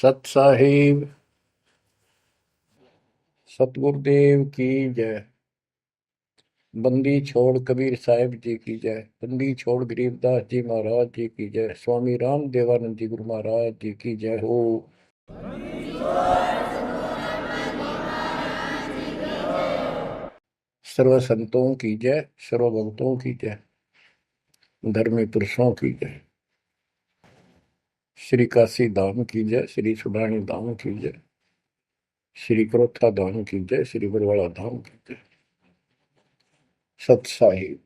सत साहिब सतगुरुदेव की जय। बंदी छोड़ कबीर साहिब जी की जय। बंदी छोड़ गरीबदास जी महाराज जी की जय। स्वामी राम देवानंद जी गुरु महाराज जी की जय हो। सर्व संतों की जय, सर्व भक्तों की जय, धर्मी पुरुषों की जय। श्री काशी धाम की जय, श्री सुडानी धाम की जय, श्री क्रोथा धाम की जय, श्री बरवाड़ा धाम की जय। सत साहिब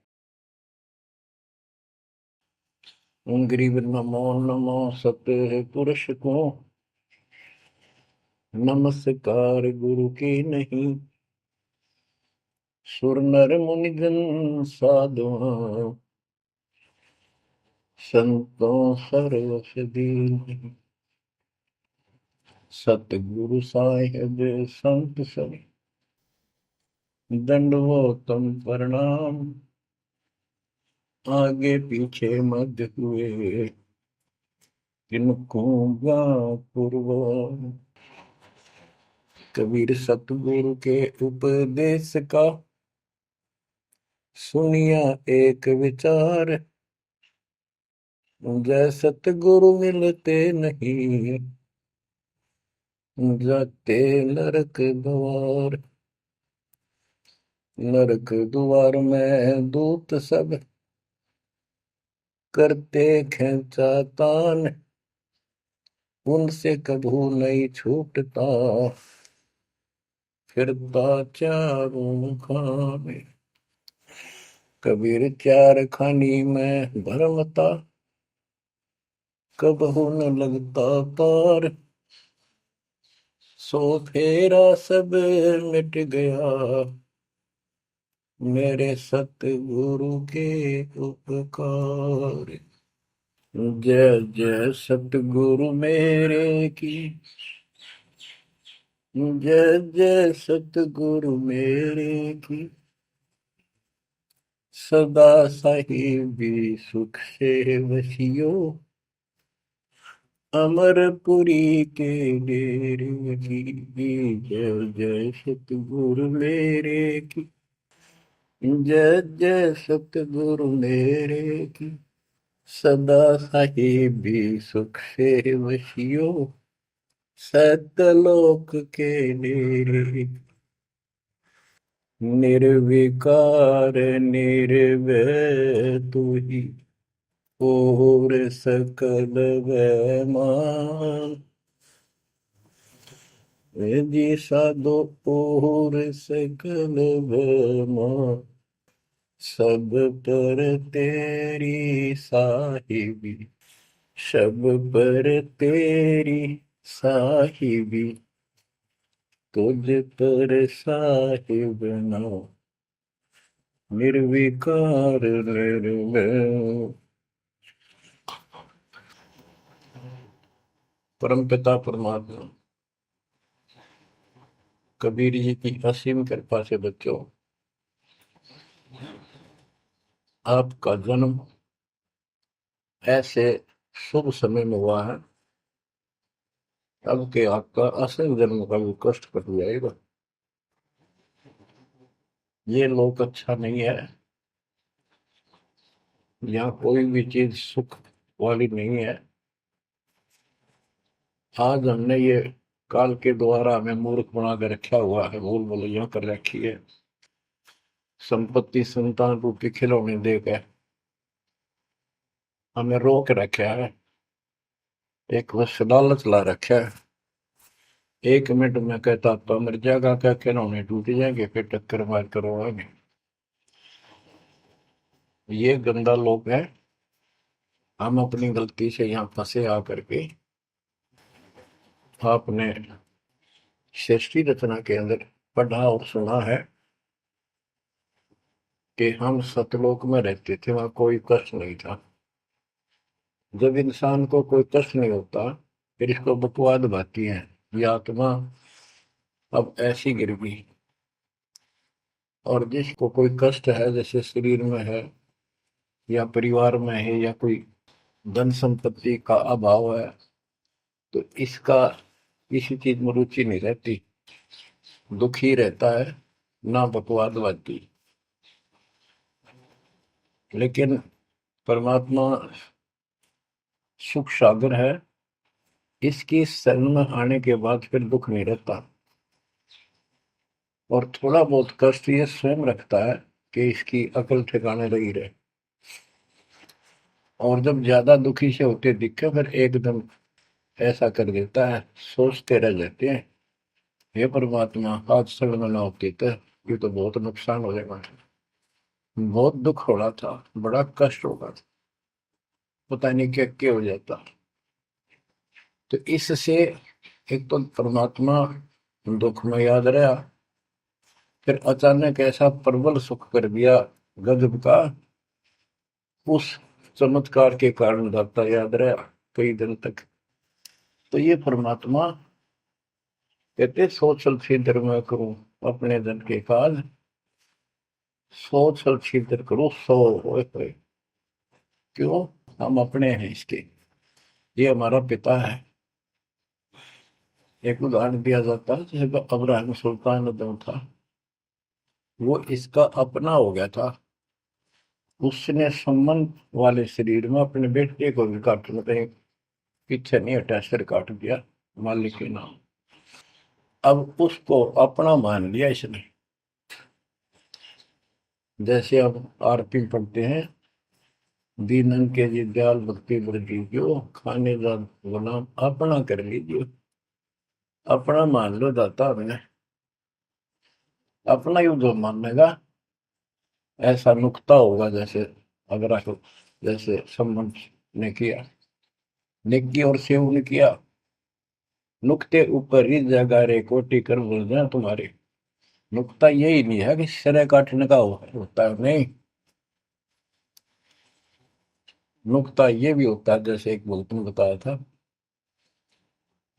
गरीब नमो नमो सत्य पुरुष को नमस्कार गुरु की नहीं। सुर नर मुनिजन साधुआ संतों सर्वस दीन। सतगुरु साहिब संत सब दंडवतम प्रणाम। आगे पीछे मध्य हुए किनको पूर्व। कबीर सतगुरु के उपदेश का सुनिया एक विचार। जय सतगुरु मिलते नहीं जाते नरक द्वार। नरक द्वार में दूत सब करते खेचातान। उनसे कभू नहीं छूटता फिरता चारों खाने। कबीर चार खानी में भरमता कबहू न लगता पार। सो फेरा सब मिट गया मेरे सतगुरु के उपकार। जय जय सतगुरु मेरे की जय जय सतगुरु मेरे की। सदा साहिबी सुख से वसियो अमरपुरी के डेरे की। जय जय सतगुरु मेरे की जय जय सतगुरु मेरे की। सदा साहिबी सुख से वसियो सतलोक के डेरे। निर्विकार निर्भय तू ही और सकल वैमान। जी साधो और सकल वैमान। सब पर तेरी साहिबी सब पर तेरी साहिबी। तुझ पर साहिब नाम निर्विकार निर्भय। परम पिता परमात्मा कबीर जी की असीम कृपा से बच्चों, आपका जन्म ऐसे शुभ समय में हुआ है अब के आपका असल जन्म का भी कष्ट कट जाएगा। ये लोक अच्छा नहीं है, यहाँ कोई भी चीज सुख वाली नहीं है। आज हमने ये काल के द्वारा हमें मूर्ख बना कर रखा हुआ है, भूल भुलैया कर रखी है। संपत्ति संतान रूपी खिलौने देकर हमें रोक रखा है। एक बस लालच ला रखा है। 1 मिनट में कहता तो मर जाएगा, क्या खिलौने टूट जाएंगे, फिर टक्कर मार करवाएंगे। ये गंदा लोग है। हम अपनी गलती से यहाँ फंसे आकर के आपने सृष्टि रचना के अंदर पढ़ा और सुना है कि हम सतलोक में रहते थे, वहां कोई कष्ट नहीं था। जब इंसान को कोई कष्ट नहीं होता फिर इसको बकवाद भाती है, ये आत्मा अब ऐसी गिर गई। और जिसको कोई कष्ट है, जैसे शरीर में है या परिवार में है या कोई धन संपत्ति का अभाव है, तो इसका किसी चीज में रुचि नहीं रहती, दुखी रहता है, ना बकवादवादी। लेकिन परमात्मा सुख सागर है, इसकी शरण में आने के बाद फिर दुख नहीं रहता। और थोड़ा बहुत कष्ट ये स्वयं रखता है कि इसकी अकल ठिकाने लगी रहे। और जब ज्यादा दुखी से होते दिखे फिर एकदम ऐसा कर देता है, सोचते रह जाते हैं, हे परमात्मा आज शरण ना होती तो ये तो बहुत नुकसान हो जाएगा, बहुत दुख हो रहा था, बड़ा कष्ट होगा था, पता नहीं क्या क्या हो जाता। तो इससे एक तो परमात्मा दुख में याद रहा, फिर अचानक ऐसा प्रबल सुख कर दिया गजब का, उस चमत्कार के कारण दाता याद रहा कई दिन तक। तो ये परमात्मा कहते सोचल छिद्र में करूं अपने जन के काज, सोचल छिद्र करूं सो होए। क्यों? हम अपने हैं इसके, ये हमारा पिता है। एक उदाहरण दिया जाता है, जैसे अब्राहम सुल्तान अदम था, वो इसका अपना हो गया था। उसने संबंध वाले शरीर में अपने बेटे को भी काटने पे पीछे नहीं हटा, सिर काट दिया मालिक के नाम। अब उसको अपना मान लिया इसने। जैसे अब आरती पढ़ते हैं, दीनन के जी दयाल भक्ति वृद्धि जो खाने जा गुलाम अपना कर लीजिए, अपना मान लो दाता हमने, अपना ही जो मानेगा ऐसा नुकता होगा। जैसे अगर आप जैसे संबंध ने किया, नेकी और सेव ने किया, नुक्ते ऊपर ही जगह रे कोटि कर बोल रहे तुम्हारे। नुकता यही नहीं है कि सिरे काटने का होता है, नहीं, नुकता ये भी होता है। जैसे एक बुजुर्ग ने बताया था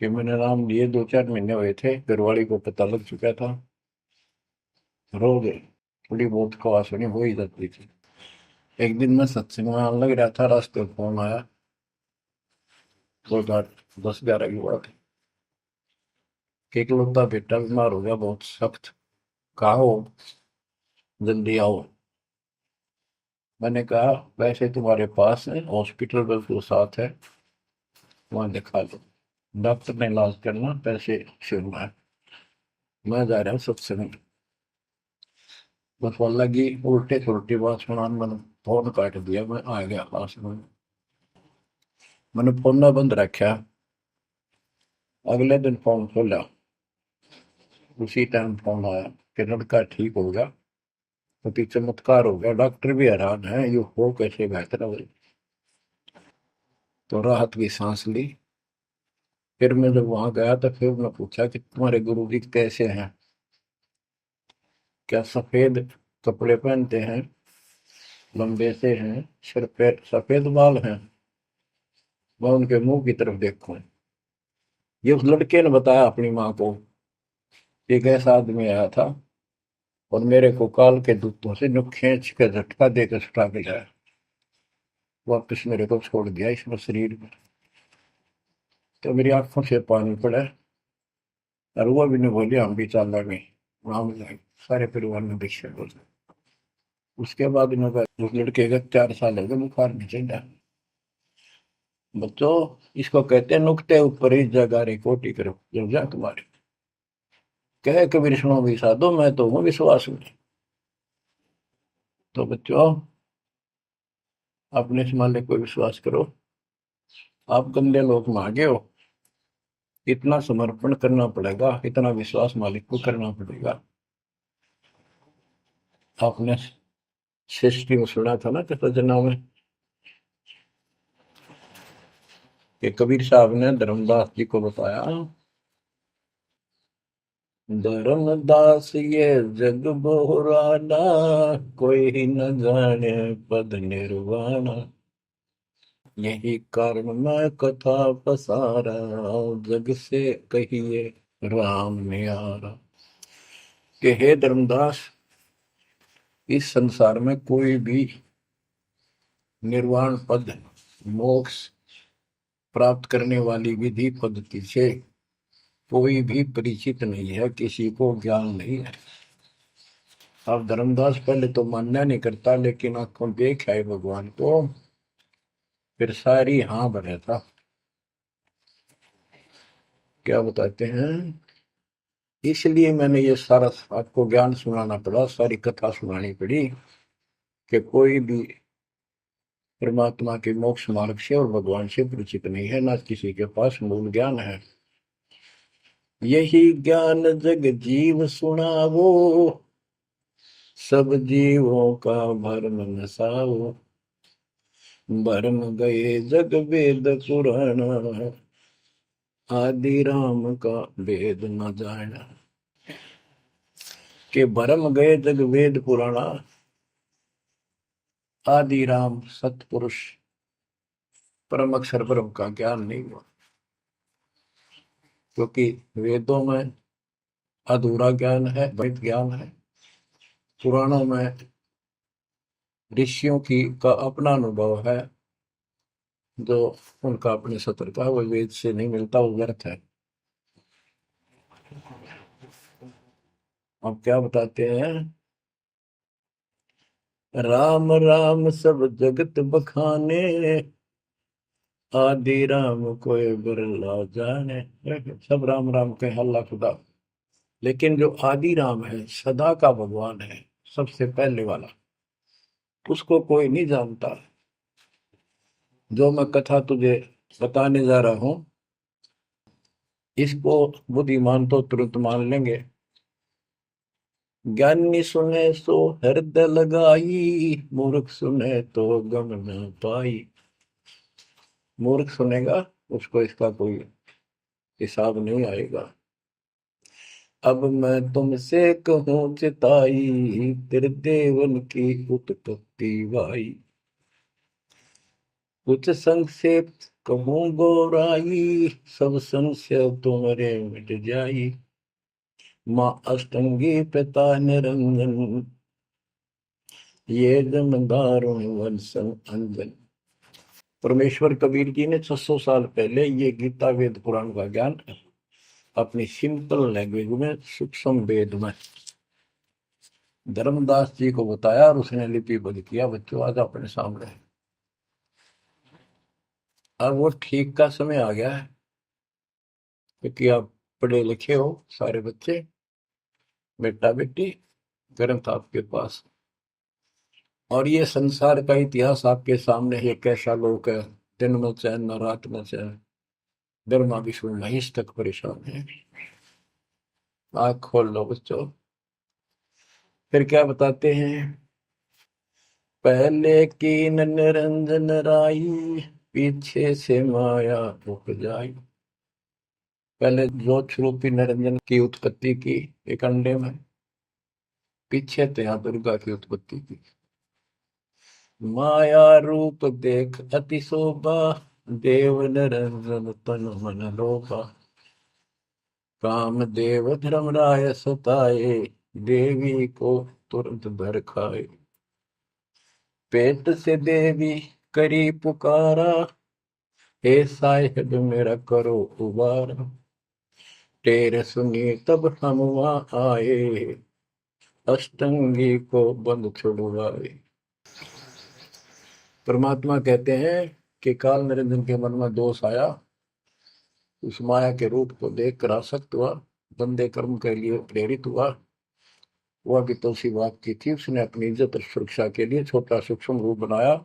कि मैंने नाम लिए 2-4 महीने हुए थे, घरवाली को पता लग चुका था, रोज थोड़ी बहुत खवास होनी हो ही जाती थी। एक दिन मैं सत्संग में आने लग रहा था, रास्ते में फोन आया, 10-11 की बात है, कि इकलौता बेटा बीमार हो गया बहुत सख्त, कहा हो, जल्दी आओ। मैंने कहा वैसे तुम्हारे पास है हॉस्पिटल बिल्कुल साथ है, वहां दिखा लो, डॉक्टर ने इलाज करना, पैसे शुरू है, मैं जा रहा हूँ सत्संग। बस वो लगी उल्टे सुलटी बात सुनाने, मैंने फोन काट दिया, मैं आ गया पास में, मैंने फोन ना बंद रखा। अगले दिन फोन खोला, उसी टाइम फोन आया कि लड़का ठीक हो गया, अति चमत्कार हो गया, डॉक्टर भी हैरान है ये हो कैसे बेहतर हो। तो राहत की सांस ली। फिर मैं जब वहां गया तो फिर मैं पूछा कि तुम्हारे गुरु जी कैसे हैं, क्या सफेद कपड़े पहनते हैं, लंबे से हैं, सिर पे सफेद बाल हैं। मैं उनके मुंह की तरफ देखूं, ये उस लड़के ने बताया अपनी माँ को, एक ऐसा आदमी आया था और मेरे को काल के दूतों से जो खींच के झटका देकर छुटा के लाया, वापिस मेरे को छोड़ दिया इसमें शरीर में। तो मेरी आंखों से पानी पड़ा, और वो भी नहीं बोली हम भी चाल गए, वहां जाए सारे परिवार ने दीक्षा बोल। उसके बाद इन्होंने उस लड़के का 4 साल हो गए, बुखार नहीं चढ़ा। बच्चों, इसको कहते हैं नुक्ते ऊपर ही जगह रे कोटि करो जब जा तुम्हारे, कहे कबीर सुनो भी साधो मैं तो हूँ विश्वास में। तो बच्चों, अपने से मालिक को विश्वास करो। आप गंदे लोग मांगे हो, इतना समर्पण करना पड़ेगा, इतना विश्वास मालिक को करना पड़ेगा। आपने सृष्टि में सुना था ना कृतज्ञता में कि कबीर साहब ने धर्मदास जी को बताया, धर्मदास ये जग बोराना, कोई न जाने पद निर्वाणा, यही कारण मैं कथा पसारा, जग से कहिए राम नियारा। कि हे धर्मदास, इस संसार में कोई भी निर्वाण पद, मोक्ष प्राप्त करने वाली विधि पद्धति से कोई भी परिचित नहीं है, किसी को ज्ञान नहीं है। अब धर्मदास पहले तो मानना नहीं करता, लेकिन आंखों देखा है भगवान को, फिर सारी हाँ भरे था। क्या बताते हैं, इसलिए मैंने ये सारा आपको ज्ञान सुनाना पड़ा, सारी कथा सुनानी पड़ी कि कोई भी परमात्मा के मोक्ष मार्ग से और भगवान से परिचित नहीं है, ना किसी के पास मूल ज्ञान है। यही ज्ञान जग जीव सुनावो, सब जीवों का भरम नसाओ। भरम गए जग वेद पुराण, आदि राम का वेद न जाना। के भरम गए जग वेद पुराणा, आदि राम सतपुरुष परम अक्षर ब्रह्म का ज्ञान नहीं हुआ। क्योंकि वेदों में अधूरा ज्ञान है, वैध ज्ञान है। पुराणों में ऋषियों की का अपना अनुभव है, जो उनका अपने सत्र का, वो वेद से नहीं मिलता, वो व्यर्थ है। अब क्या बताते हैं, राम राम सब जगत बखाने, आदि राम कोई बिरला जाने। सब राम राम के हल्ला खुदा, लेकिन जो आदि राम है, सदा का भगवान है, सबसे पहले वाला, उसको कोई नहीं जानता। जो मैं कथा तुझे बताने जा रहा हूं, इसको बुद्धिमान तो तुरंत मान लेंगे। ज्ञानी सुने सो हृदय लगाई, मूर्ख सुने तो गम न पाई। मूर्ख सुनेगा, उसको इसका कोई हिसाब नहीं आएगा। अब मैं तुमसे कहूँ चिताई, तेरे देवन की उत्पत्ति वाई। कुछ संक्षेप कहूँ गौराई, सब संशय तुम्हारे मिट जाई। माँ अष्टंगी पिता निरंजन, ये जमदारुण वंशन अंजन। परमेश्वर कबीर जी ने 600 साल पहले ये गीता वेद पुराण का ज्ञान अपनी सिंपल लैंग्वेज में, सूक्ष्म वेद में धर्मदास जी को बताया, और उसने लिपिबद्ध किया। बच्चों आज अपने सामने है। अब वो ठीक का समय आ गया है, क्योंकि आप पढ़े लिखे हो सारे बच्चे, बेटा बेटी, ग्रंथ आपके पास, और ये संसार का इतिहास आपके सामने है। कैसा लोग है, दिन में चैन न रात में चैन, गर्मा विष्णु महेश तक परेशान है। आँख खोल लो बच्चों। फिर क्या बताते हैं, पहले कीन निरंजन राई, पीछे से माया उपजाई। पहले ज्योत रूपी निरंजन की उत्पत्ति की एक अंडे में, पीछे तो यहाँ दुर्गा की उत्पत्ति की। माया रूप देख अति शोभा, देव निरंजन तन मन लोभा। काम देव धर्मराय सताए, देवी को तुरंत भर खाए। पेट से देवी करी पुकारा, हे साहिब मेरा करो उबारा। टेर सुनी तब हम वहां आए, अष्टंगी को बंद छुड़वाए। परमात्मा कहते हैं कि काल निरंजन के मन में दोष आया, उस माया के रूप को देखकर आसक्त हुआ, बंदे कर्म के लिए प्रेरित हुआ। वह भी तो उसी बात की थी, उसने अपनी इज्जत और सुरक्षा के लिए छोटा सूक्ष्म रूप बनाया,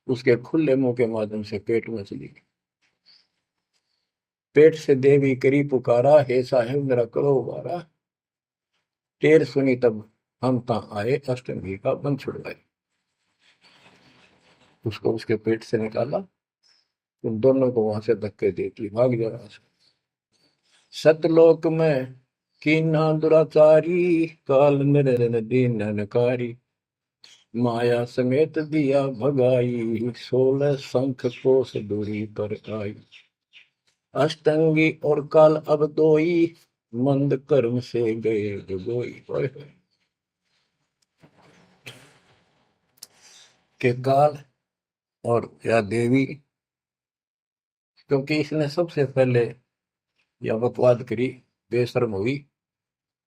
उसके खुले मुंह के माध्यम से पेट में चली गई। पेट से देवी करी पुकारा, हे साहेब मेरा करो उबारा। टेर सुनी तब हम ता आए, अष्टमी का बंध छुड़वाए। उसको उसके पेट से निकाला, उन दोनों को वहां से धक्के दे दी, भाग जा रहा। सतलोक में कीना दुराचारी, काल निरंजन दीन नकारी। माया समेत दिया भगाई, 16 शंख कोस दूरी पर आई। अष्टंगी और काल अब दोई, मंद कर्म से गए डुबोई। के काल और या देवी, क्योंकि इसने सबसे पहले या बकवाद करी, बेशर्म हुई,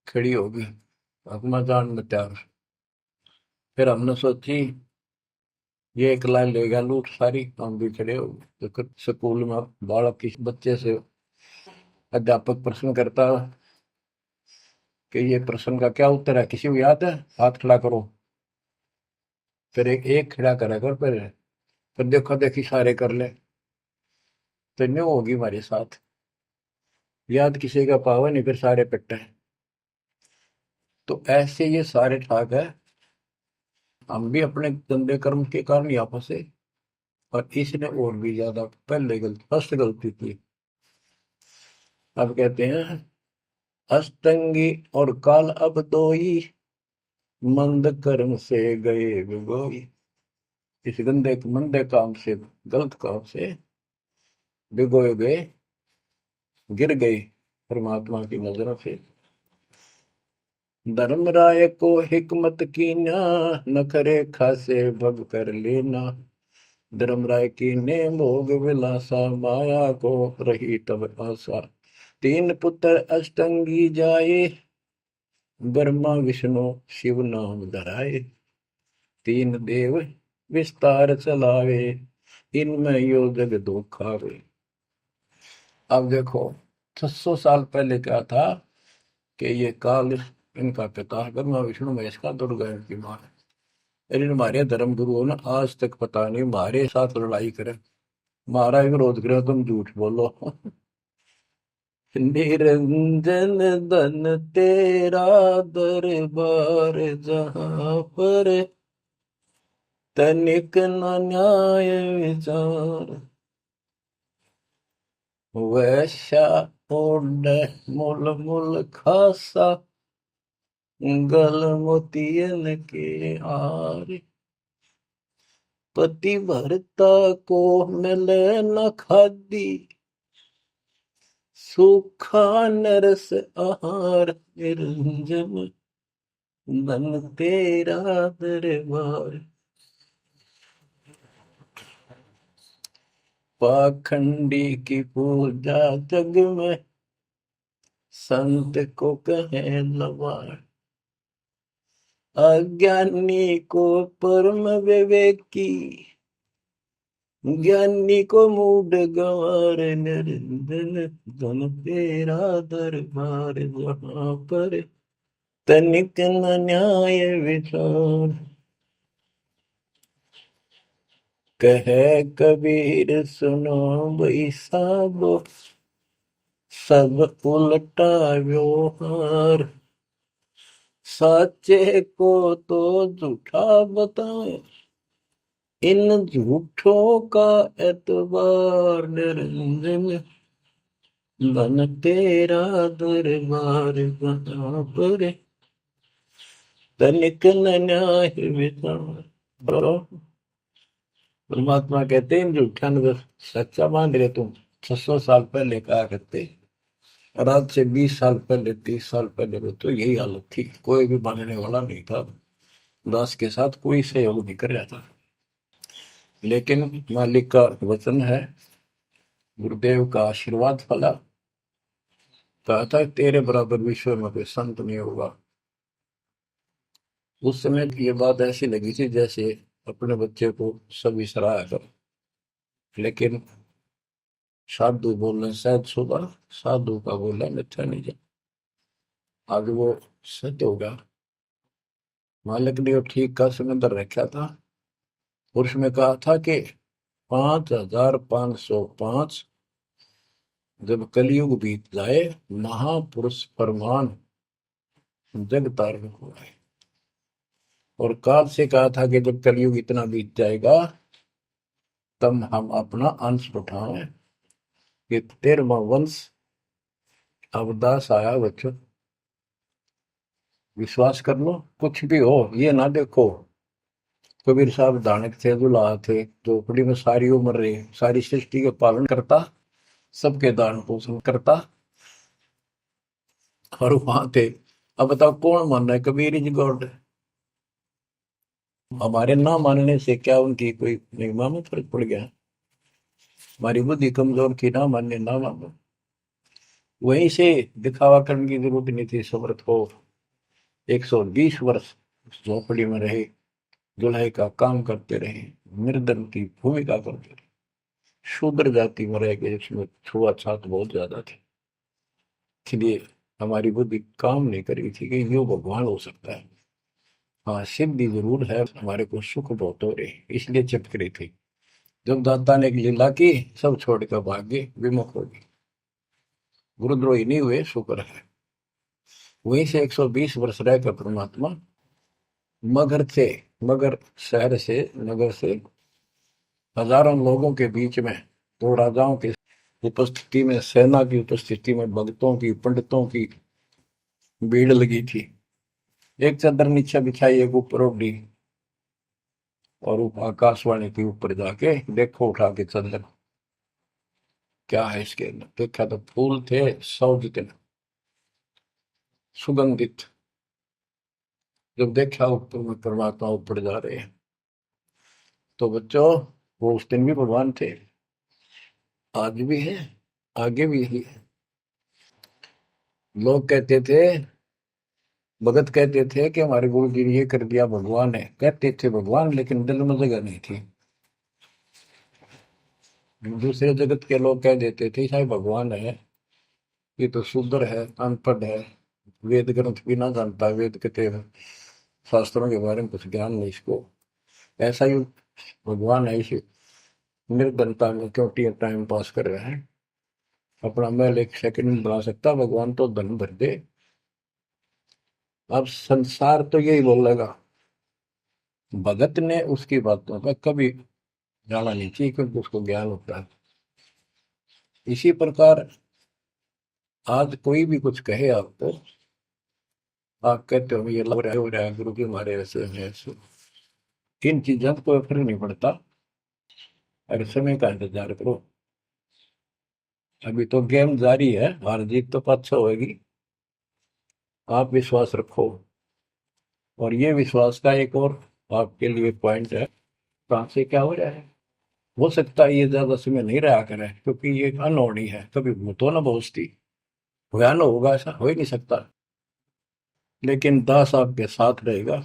खड़ी होगी, हकमा जान में तैयार। फिर हमने सोची ये एक लाइन ले गया लूट सारी, हम भी खड़े हो गए। तो स्कूल में बालक किसी बच्चे से अध्यापक प्रश्न करता कि ये प्रश्न का क्या उत्तर है, किसी को याद है, हाथ खड़ा करो। फिर एक एक खड़ा करा कर, फिर देखो देखी सारे कर ले, तो न्यू होगी हमारे साथ। याद किसी का पावा नहीं, फिर सारे पिट्टे। तो ऐसे ये सारे ठाक है, हम भी अपने गंदे कर्म के कारण यहाँ फंसे, और इसने और भी ज्यादा पहले गलती, फर्स्ट गलती की। अब कहते हैं अष्टंगी और काल अब दोई, मंद कर्म से गए बिगोई। इस गंदे मंदे काम से, गलत काम से भिगोए गए, गिर गए परमात्मा की नजरों से। धर्मराय को हिकमत कीना, नखरे खासे भग कर लेना। धर्मराय की ने भोग विलासा, माया को रही तब आशा। तीन पुत्र अष्टंगी जाए, ब्रह्मा विष्णु शिव नाम धराए। तीन देव विस्तार चलावे, इनमें यो जग दो खावे। अब देखो 600 साल पहले क्या था कि ये काल इनका पिता ब्रह्मा विष्णु महेश का, दुर्गा इनकी मां है। लेकिन हमारे धर्म गुरुओं ने आज तक पता नहीं हमारे साथ लड़ाई करे, हमारा विरोध करे, तुम झूठ बोलो। निरंजन धन तेरा दरबार, जहां पर तनिक न न्याय विचार। वैश्या ओढ़ मूल मूल खासा, गल मोतियन के हार। पति भरता को मिले न खादी, सूखा नरस आहार। निरंजन धन तेरा दरबार। पाखंडी की पूजा जग में, संत को कहे लवार। अज्ञानी को परम विवेकी, ज्ञानी को मूड गंवार। निरंजन धन तेरा दरबार, जहां पर तनिक न न्याय विचार। कहे कबीर सुनो भाई साबो, सब उल्टा व्यवहार। साचे को तो झूठा बताए, इन झूठों का एतबार। निरंजन धन तेरा दरबार, जहां पर तनिक न न्याय विचार। परमात्मा कहते हैं झूठा न सच्चा मान रहे तुम। 600 साल पहले कहा करते, और आज से 20 साल पहले, 30 साल पहले तो यही हालत थी, कोई भी मानने वाला नहीं था, दास के साथ कोई सहयोग नहीं कर रहा था। लेकिन मालिक का वचन है, गुरुदेव का आशीर्वाद फला। कहा था तेरे बराबर विश्व में कोई संत नहीं होगा। उस समय ये बात ऐसी लगी थी जैसे अपने बच्चे को सभी सराहा कर। लेकिन साधु बोलने शायद सुबह, साधु का बोलना मिथ्या नहीं जा। आज वो सत्य होगा। मालिक ने वो ठीक का समंदर रखा था, और उसमें कहा था कि 5505 जब कलयुग बीत जाए, महापुरुष फरमान जग तारण हुआ है। और काल से कहा था कि जब कलयुग इतना बीत जाएगा, तब हम अपना अंश उठाएं कि 13वां वंश अवदास आया। बच्चों विश्वास कर लो, कुछ भी हो, ये ना देखो कबीर साहब दानक थे, दुल्हा थे, झोपड़ी में सारी उम्र रहे, सारी सृष्टि के पालन करता, सबके दान पोषण करता, और वहां थे। अब बताओ कौन मान रहा है कबीर इज गॉड? हमारे ना मानने से क्या उनकी कोई महिमा में फर्क पड़ गया? हमारी बुद्धि कमजोर की, ना मानने ना मानो। वहीं से दिखावा करने की जरूरत नहीं थी। समर्थ को 120 वर्ष उस झोपड़ी में रहे, दुल्हे का काम करते रहे, निर्धन की भूमिका करते रहे, शूद्र जाति में रह गए, इसमें छुआछात बहुत ज्यादा थी। इसलिए हमारी बुद्धि काम नहीं कर रही थी कि यो भगवान हो सकता है। हाँ, सिद्धि जरूर है, हमारे को सुख बहुत हो रहे, इसलिए चिपक रही थी। जब दाता ने एक लीला की, सब छोड़कर भाग गए, विमुख हो गए, गुरुद्रोही नहीं हुए, शुक्र है। वहीं से 120 वर्ष रहकर परमात्मा मगध से, मगर शहर से, नगर से हजारों लोगों के बीच में, दो राजाओं की उपस्थिति में, सेना की उपस्थिति में, भक्तों की, पंडितों की भीड़ लगी थी। एक चादर नीचे बिछाई, एक ऊपर ओढ़ी, और आकाशवाणी के ऊपर जाके देखो उठा के चादर, क्या है इसके अंदर। देखा तो फूल थे 100 जितने, सुगंधित। जब देखा ऊपर में परमात्मा ऊपर जा रहे हैं, तो बच्चों वो उस दिन भी भगवान थे, आज भी है, आगे भी ही है। लोग कहते थे, भगत कहते थे कि हमारे गुरु जी ने ये कर दिया, भगवान है। कहते थे भगवान, लेकिन दिल में जगह नहीं थी। दूसरे जगत के लोग कह देते थे शायद भगवान है, ये तो शूद्र है, अनपढ़ है, वेद ग्रंथ भी ना जानता, वेद के शास्त्रों के बारे में कुछ ज्ञान नहीं इसको, ऐसा ही भगवान है, इसे निर्धनता में क्यों टाइम पास कर रहे हैं, अपना महल एक सेकंड में बना सकता, भगवान तो धन भर दे। अब संसार तो यही बोलेगा। भगत ने उसकी बातों का कभी जाना नहीं चाहिए, क्योंकि उसको ज्ञान होता है। इसी प्रकार आज कोई भी कुछ कहे आपको, आप कहते हो ये लग रहा है, हो रहा है, गुरु जी हमारे ऐसे हैं ऐसे, इन चीजों को फर्क नहीं पड़ता। अरे समय का इंतजार करो, अभी तो गेम जारी है, हार जीत तो पाछो होगी। आप विश्वास रखो। और ये विश्वास का एक और आपके लिए पॉइंट है, कहाँ से क्या हो रहा है। हो सकता है ये ज्यादा समय नहीं रहा करे, क्योंकि ये अनहोनी है, कभी भूतो ना पहुंचती, भयान होगा, ऐसा हो ही नहीं सकता। लेकिन दास आपके साथ रहेगा,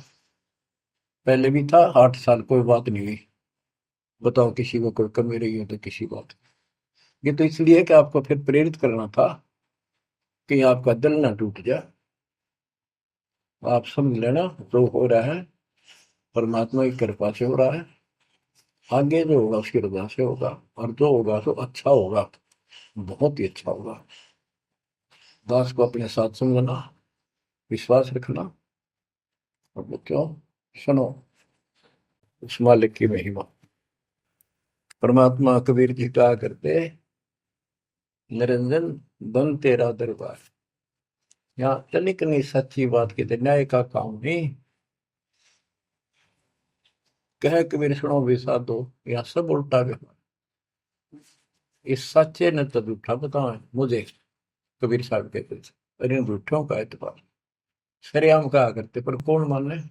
पहले भी था, 8 साल कोई बात नहीं हुई। बताओ किसी को कोई कमी रही हो तो किसी बात। ये तो इसलिए कि आपको फिर प्रेरित करना था, कि आपका दिल ना टूट जाए। आप समझ लेना, जो हो रहा है परमात्मा की कृपा से हो रहा है, आगे जो होगा उसकी रजा से होगा, और जो होगा तो अच्छा होगा, बहुत ही अच्छा होगा। दास को अपने साथ समझना, विश्वास रखना। और बच्चों सुनो उस मालिक की महिमा। परमात्मा कबीर जी कहा करते, निरंजन बन तेरा दरबार। यहाँ तनिक नहीं सच्ची बात कहते, न्याय का काम नहीं। कह कबीर सुनो भी साधो, यहाँ सब उल्टा व्यवहार। इस सच्चे ने तो झूठा बताओ मुझे, कबीर साहब कहते थे, और इन झूठों का एतबार। सरेआम कहा करते, पर कौन माने,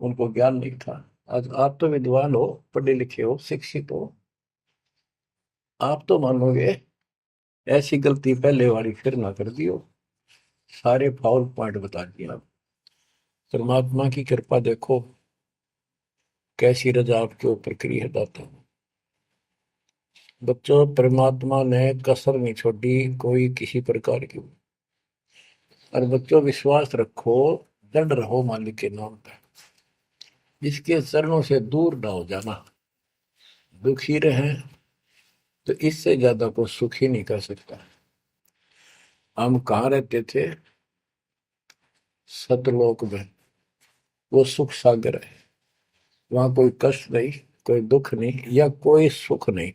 उनको ज्ञान नहीं था। आज आप तो विद्वान हो, पढ़े लिखे हो, शिक्षित हो, आप तो मानोगे ऐसी गलती पहले वाली फिर ना कर दियो। सारे फाउल पॉइंट बता दिए आप। परमात्मा की कृपा देखो, कैसी रजा आपके ऊपर करी है दाता। बच्चों परमात्मा ने कसर नहीं छोड़ी कोई किसी प्रकार की। और बच्चों विश्वास रखो, दृढ़ रहो मालिक के नाम पे, इसके चरणों से दूर ना हो जाना। दुखी रहे तो इससे ज्यादा को सुखी नहीं कर सकता। हम कहाँ रहते थे, सतलोक में, वो सुख सागर है। वहां कोई कष्ट नहीं, कोई दुख नहीं, या कोई सुख नहीं।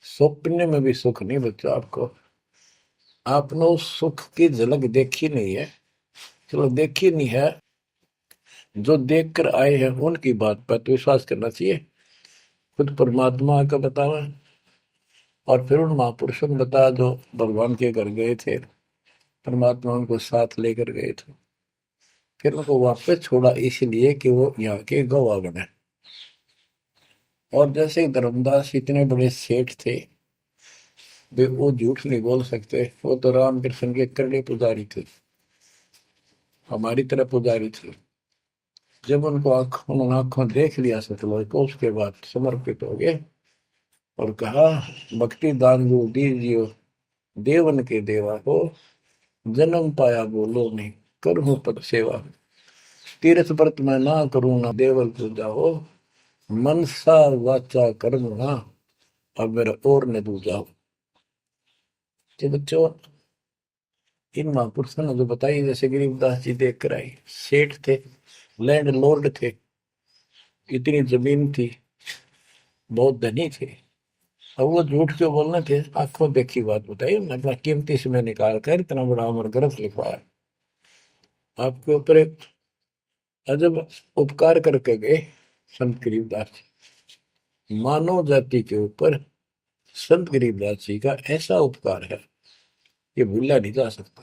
स्वप्न में भी सुख नहीं बच्चों आपको। आपने उस सुख की झलक देखी नहीं है, चलो देखी नहीं है, जो देख कर आए हैं उनकी बात पर तो विश्वास करना चाहिए। खुद परमात्मा का बतावा, और फिर उन महापुरुषों ने बताया जो भगवान के घर गए थे, परमात्मा उनको साथ लेकर गए थे, फिर उनको वापस छोड़ा इसलिए कि वो यहाँ के गवाह बने। और जैसे धर्मदास इतने बड़े सेठ थे, वे वो झूठ नहीं बोल सकते। वो तो रामकृष्ण के करड़े पुजारी थे, हमारी तरह पुजारी थे। जब उनको उन्होंने आंखों देख लिया सतलोक को, उसके बाद समर्पित हो गए और कहा, भक्ति दान जो दीजियो देवन के देवा हो, जन्म पाया बोलो नहीं करूं पद सेवा। तीर्थ व्रत में ना करूं ना देवल पूजा हो, मनसा वाचा कर्म ना अब मेरा और न दूजा हो। तो बच्चों, इन महापुरुषों ने जो बताई, जैसे गरीबदास जी देख कर आई, सेठ थे, लैंड लॉर्ड थे, इतनी जमीन थी, बहुत धनी थे। अब वो झूठ क्यों बोलना थे? आंखों देखी बात बताई, अपना कीमती समय निकाल कर इतना बड़ा अमर ग्रंथ लिखवाया, आपके ऊपर एक अजब उपकार करके गए संत गरीबदास जी। मानव जाति के ऊपर संत गरीबदास जी का ऐसा उपकार है, ये भूला नहीं जा सकता।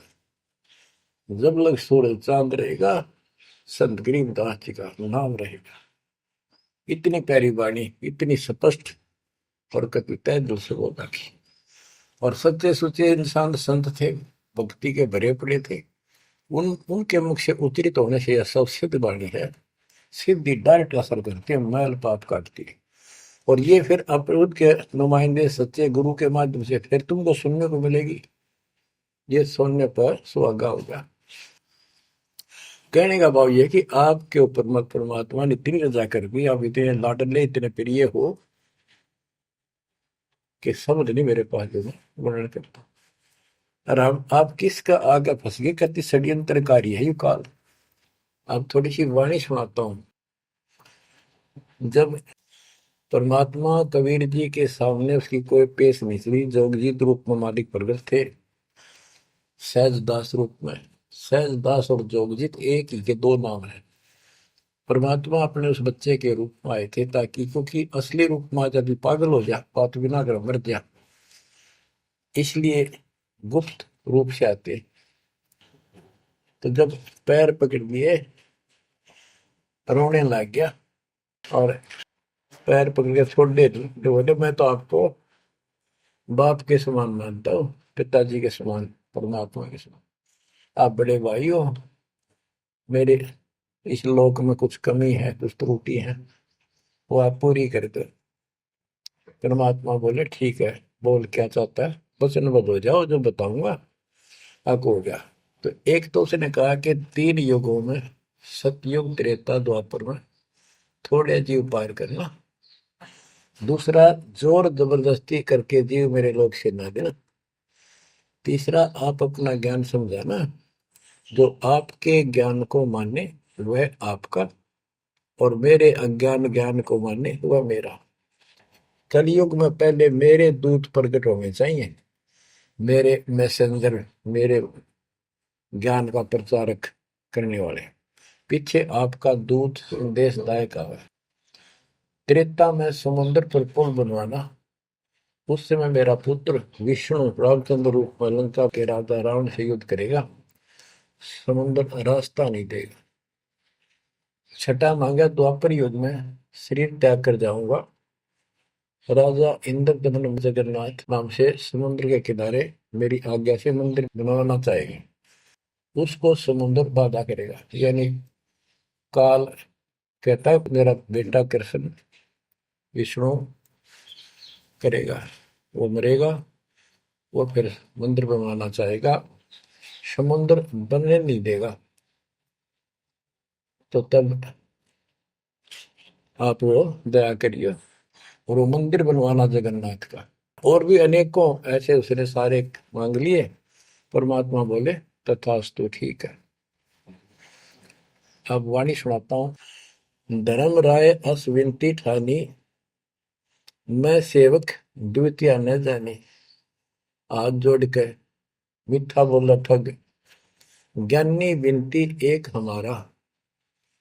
जब लग सूरज चांद रहेगा, संत गरीबदास जी का नाम रहेगा। इतनी प्यारी वाणी, इतनी स्पष्ट और कति तय दिल से बोला की। और सच्चे सुचे इंसान संत थे, भक्ति के भरे पड़े थे। उनके मुख से उच्चरित होने से यह सब सिद्ध वाणी है, सिद्धि डायरेक्ट असर करती है, मैल पाप काटती है। और ये फिर अपरूद के नुमाइंदे सच्चे गुरु के माध्यम से फिर तुमको सुनने को मिलेगी। ये सुनने पर सुहागा होगा। कहने का भाव ये कि आपके ऊपर मत परमात्मा ने इतनी रजा कर दी, आप इतने लाडले इतने प्रिय हो कि समझ नहीं मेरे पास जो वर्णन करता। और आप किसका आगे फंस गए, कहती षड्यंत्रकारी है यू काल। अब थोड़ी सी वाणी सुनाता हूं। जब परमात्मा कबीर जी के सामने उसकी कोई पेश नहीं चली, जोगजीत रूप में मालिक प्रगट थे, सहजदास रूप में। सहजदास और जोगजीत एक ही के दो नाम है। परमात्मा अपने उस बच्चे के रूप में आए थे, ताकि क्योंकि असली रूप में जब पागल हो जा, बात बिना कर मर जा, इसलिए गुप्त रूप से आते। तो जब पैर पकड़ लिए, रोने लग गया और पैर पकड़ के छोड़ दे, तो बोले मैं तो आपको बाप के समान मानता हूँ, पिताजी के समान, परमात्मा के समान। आप बड़े भाई हो, मेरे इस लोक में कुछ कमी है, कुछ त्रुटि है, वो आप पूरी कर दो। परमात्मा बोले ठीक है, बोल क्या चाहता है, वचनबद्ध हो जाओ, जो बताऊंगा हक हो गया। तो एक तो उसने कहा कि 3 युगों में, सतयुग त्रेता द्वापर में थोड़े जीव पार करना। दूसरा, जोर जबरदस्ती करके जीव मेरे लोग से ना देना। तीसरा, आप अपना ज्ञान समझाना, जो आपके ज्ञान को माने वह आपका, और मेरे अज्ञान ज्ञान को माने वह मेरा। कलयुग में पहले मेरे दूत प्रकट होने चाहिए, मेरे मैसेंजर, मेरे ज्ञान का प्रचारक करने वाले। पीछे आपका दूत संदेशदायक आवे। त्रेता में समुद्र पर पुल बनवाना, उस समय मेरा पुत्र विष्णु रामचंद्र रूप में लंका के राजा रावण से युद्ध करेगा, समुद्र रास्ता नहीं देगा। छठा मांगा, द्वापर युग में शरीर त्याग कर जाऊंगा, राजा इंद्रदमन जगन्नाथ नाम से समुद्र के किनारे मेरी आज्ञा से मंदिर बनवाना चाहेगा, उसको समुद्र बाधा करेगा। यानी काल कहता है मेरा बेटा कृष्ण विष्णु करेगा, वो मरेगा, वो फिर मंदिर बनवाना चाहेगा, समुद्र बनने नहीं देगा। तो तब आप वो दया करिए और वो मंदिर बनवाना जगन्नाथ का। और भी अनेकों ऐसे उसने सारे मांग लिए। परमात्मा बोले तथास्तु, ठीक है। अब वाणी सुनाता हूं। धर्म राय अस विनती ठानी, मैं सेवक द्वितीय न जानी। हाथ जोड़ के मीठा बोला ठग, ज्ञानी विनती एक हमारा,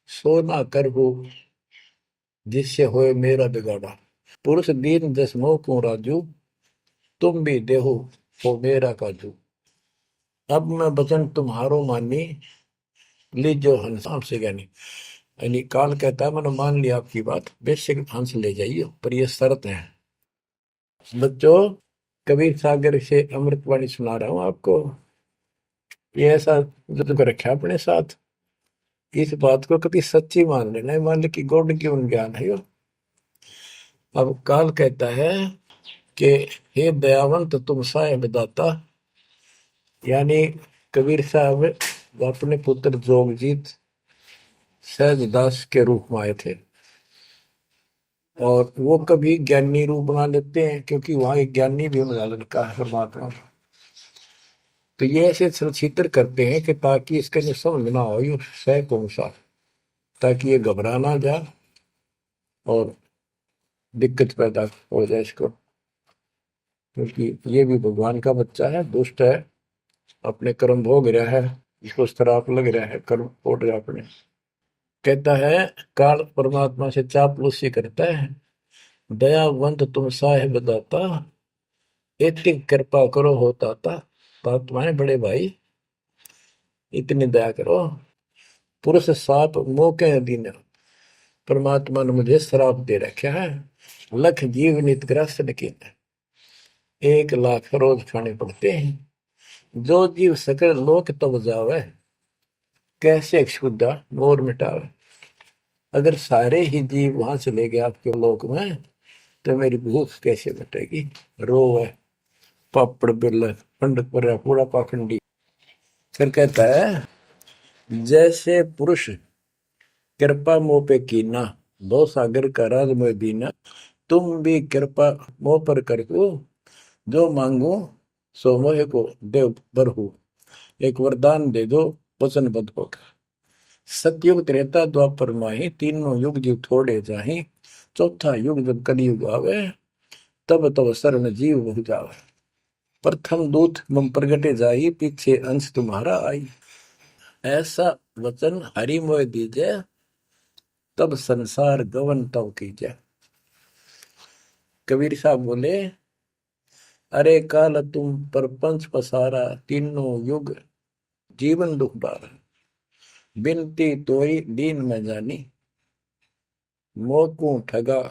सो ना कर हो जिससे होए मेरा बिगाड़ा। पुरुष दीन दसमो को राजू, तुम भी देहो हो मेरा काजू। अब मैं वचन तुम्हारो मानी, लीजो हंस से ज्ञानी। यानी काल कहता है मैंने मान लिया आपकी बात, बेशक हंस ले जाइए, पर ये शर्त है। बच्चों, कबीर सागर से अमृतवाणी सुना रहा हूं आपको। ये ऐसा जो कर रखा अपने साथ, इस बात को कभी सच्ची मान लेना, मान ले कि गॉड की उन ज्ञान है यो। अब काल कहता है कि हे दयावंत तुम साहेब दाता, यानी कबीर साहब अपने पुत्र जोगजीत सहजदास के रूप में आए थे, और वो कभी ज्ञानी रूप बना लेते हैं क्योंकि वहां एक ज्ञानी भी बना लड़का है परमात्मा। तो ये ऐसे छत्र करते हैं कि ताकि इसका जो समझ ना हो, ये सह कौन सा, ताकि ये घबरा ना जाए और दिक्कत पैदा हो जाए इसको, क्योंकि ये भी भगवान का बच्चा है, दुष्ट है, अपने कर्म भोग रहा है, इसको श्राप लग रहा है, कर्म फोड़ रहा अपने। कहता है काल परमात्मा से चापलूसी करता है, दयावंत तुम साहेब दाता, इतनी कृपा करो हो ताता, तुम्हारे बड़े भाई इतनी दया करो। पुरुष साप मौके दिन परमात्मा ने मुझे श्राप दे रखा है, लख जीव नित ग्रस्त लेकिन 1 लाख रोज खाने पड़ते हैं। जो जीव सकल लोक तब जावे, कैसे क्षुदा मोर मिटावे। अगर सारे ही जीव वहां चले गए आपके लोक में, तो मेरी भूख कैसे मिटेगी। रो है पापड़ बिल पंडित पर पूरा पाखंडी। फिर कहता है जैसे पुरुष कृपा मोह पे कीना, दो सागर का राज में दीना, तुम भी कृपा मोह पर कर दो, जो मांगो सो मोह को देव बरहु। एक वरदान दे दो वचनबद्ध होकर। सतयुग त्रेता द्वापर माही, तीनों युग जीव थोड़े जाही, चौथा युग जब कलयुग आवे, तब तब शरण जीव बहु जावे। प्रथम दूत मम प्रगटे जाई, पीछे अंश तुम्हारा आई। ऐसा वचन हरि मोह दीजे, तब संसार गवन तव कीजे। कबीर साहब बोले अरे काल तुम परपंच पसारा, तीनों युग जीवन दुख बारा। बिनती तोरी दीन में जानी, मोह ठगा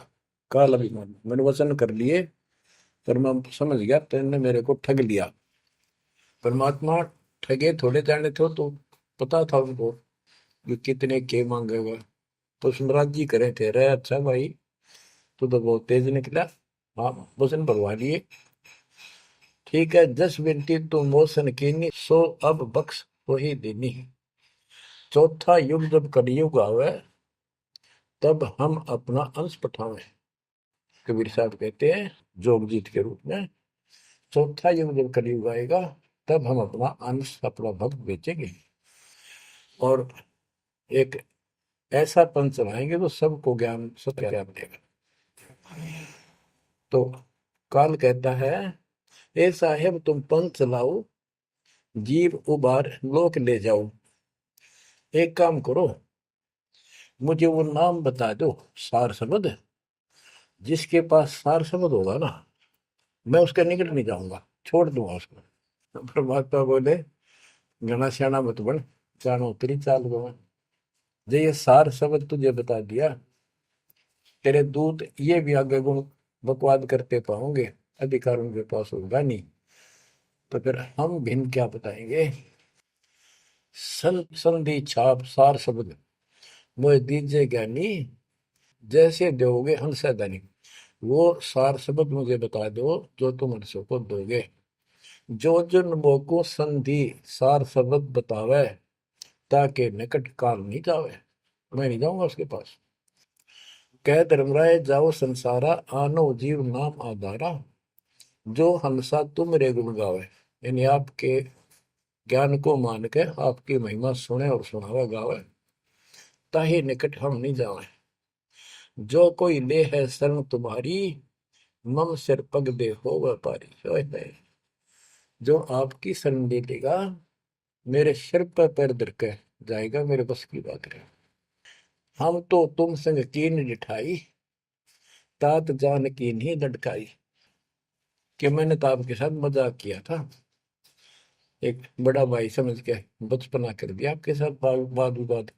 काल अभिमानी। मैंने वचन कर लिए पर मैं समझ गया तेने मेरे को ठग लिया। परमात्मा ठगे थोड़े जाने थे, तो पता था उनको कि कितने के मांगेगा, तो सुमराज जी करे थे रे अच्छा भाई तू तो बहुत तेज निकला, हाँ वचन भरवा लिए। ठीक है, जस बिनती तू मोसन कीनी, सो अब बख्श हो ही देनी। चौथा युग जब कलयुग आवे, तब हम अपना अंश पठावे। कबीर साहब कहते हैं जोगजीत के रूप में, चौथा युग जब कलयुग आएगा, तब हम अपना अंश अपना भक्त बेचेंगे और एक ऐसा पंथ चलाएंगे तो सबको ज्ञान सत्य ज्ञान देगा। तो काल कहता है ए साहेब तुम पंथ चलाओ, जीव उबार लोक ले जाओ। एक काम करो, मुझे वो नाम बता दो सार शब्द, जिसके पास सार शब्द होगा ना, मैं उसके निकट नहीं जाऊंगा, छोड़ दूंगा उसको। परमात्मा बोले घना श्याणा मत बन, जानो तेरी चाल गवा। जो ये सार शब्द तुझे बता दिया, तेरे दूत ये भी आगे गुण बकवाद करते पाओगे, अधिकार उनके पास होगा नहीं, तो फिर हम भिन्न क्या बताएंगे। संधि छाप सार शब्द मोह दीजिए ज्ञानी, जैसे दोगे हंसा दानी। वो सार शब्द मुझे बता दो जो तुम हंसों को दोगे। जो जन मोको संधि सार शब्द बतावे, ताकि निकट काल नहीं जावे, मैं नहीं जाऊंगा उसके पास। कह धर्मराय जाओ संसारा, आनो जीव नाम आधारा। जो हंसा तुम रे गुण गावे, यानी आपके ज्ञान को मान के आपकी महिमा सुने और सुनावे गावे, ताही निकट हम नहीं जावे। जो कोई ले है शरण तुम्हारी, मम सिर पग दे हो व्यापारी। जो आपकी शरण ले लेगा, मेरे सिर पर पैर धर के जाएगा, मेरे बस की बात है। हम तो तुम संग कीन जिठाई, तात जान की नहीं लटकाई। कि मैंने तो आपके साथ मजाक किया था, एक बड़ा भाई समझ के बचपना कर दिया आपके साथ, वाद विवाद।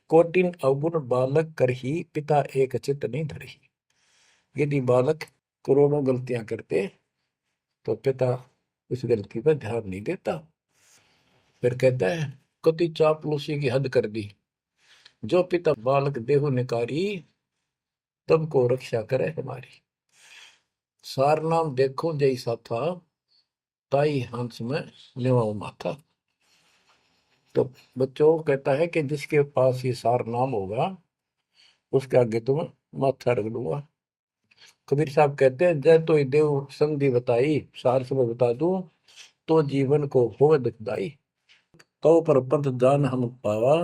कोटिन अवगुण बालक कर ही, पिता एक चित नहीं धरही। यदि बालक करोड़ों गलतियां करते तो पिता उस गलती पर ध्यान नहीं देता। फिर कहता है कति चापलूसी की हद कर दी, जो पिता बालक देहु निकारी, तब को रक्षा करे हमारी। सार नाम देखो जैसा था, ताई हंस में लेवाओ माथा। तो बच्चों कहता है कि जिसके पास ये सार नाम होगा उसके आगे तुम माथा रख दूंगा। कबीर साहब कहते हैं जय तो देव संधि बताई, सार से मैं बता दूं तो जीवन को हो दुखदाई। तो पर पंथ जान हम पावा,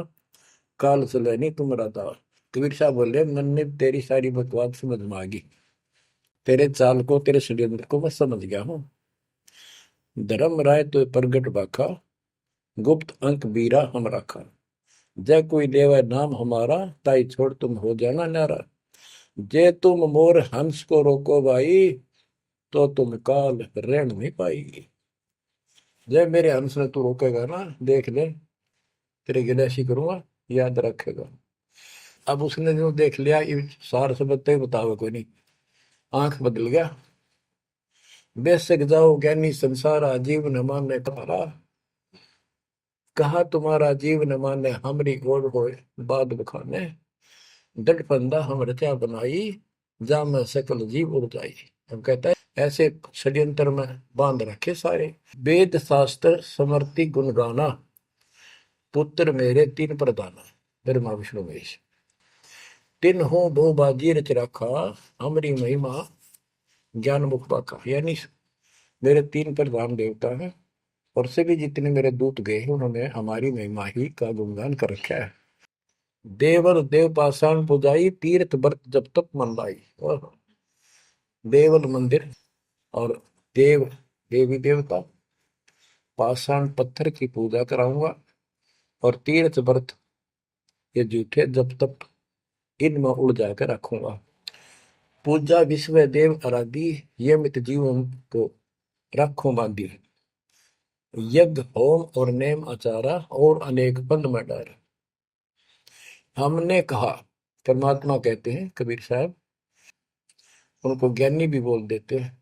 काल चले नहीं तुम दावा। कबीर साहब बोले मैंने तेरी सारी बकवास समझ में आ गई, तेरे चाल को तेरे षड्यंत्र को मैं समझ गया हूँ। धर्म राय तो प्रगट बाखा, गुप्त अंक बीरा हम रखा। जय कोई देवा नाम हमारा, ताई छोड़ तुम हो जाना नारा। जे तुम मोर हंस को रोको भाई, तो तुम काल रेण नहीं पाएगी। जय मेरे हंस ने तू रोकेगा ना, देख ले तेरे गिले ऐसी करूंगा, याद रखेगा। अब उसने जो देख लिया ये सार से बत्ते बतावे कोई नहीं, आंख बदल गया। बेशक जाओ ज्ञानी संसार, जीव न माने तुम्हारा। कहा तुम्हारा जीव न माने, हमरी गोड़ होए बाद बखाने। दृढ़ फंदा हम रचा बनाई, जा में सकल जीव उड़ जाई। हम कहता है ऐसे षड्यंत्र में बांध रखे सारे। वेद शास्त्र समर्ति गुण गाना, पुत्र मेरे तीन प्रधाना। ब्रह्मा विष्णु महेश तीन हो बहु बाजी रच रखा, हमारी महिमा ज्ञान मुख पाका। यानी मेरे तीन प्रधान देवता हैं और सभी जितने मेरे दूत गए हैं उन्होंने हमारी महिमा ही का गुणगान कर रखा है। देवल देव पाषाण पुजाई, तीर्थ व्रत जब तक मन लाई। और देवल मंदिर और देव देवी देवता, पाषाण पत्थर की पूजा कराऊंगा और तीर्थ व्रत ये जूठे जब तक इनमें उड़ जाकर रखूंगा। पूजा विश्व देव आराधी, ये मित जीवन को रखो बांधी। यज्ञ होम और नेम आचारा, और अनेक बंद में डार। हमने कहा, परमात्मा कहते हैं कबीर साहब, उनको ज्ञानी भी बोल देते हैं।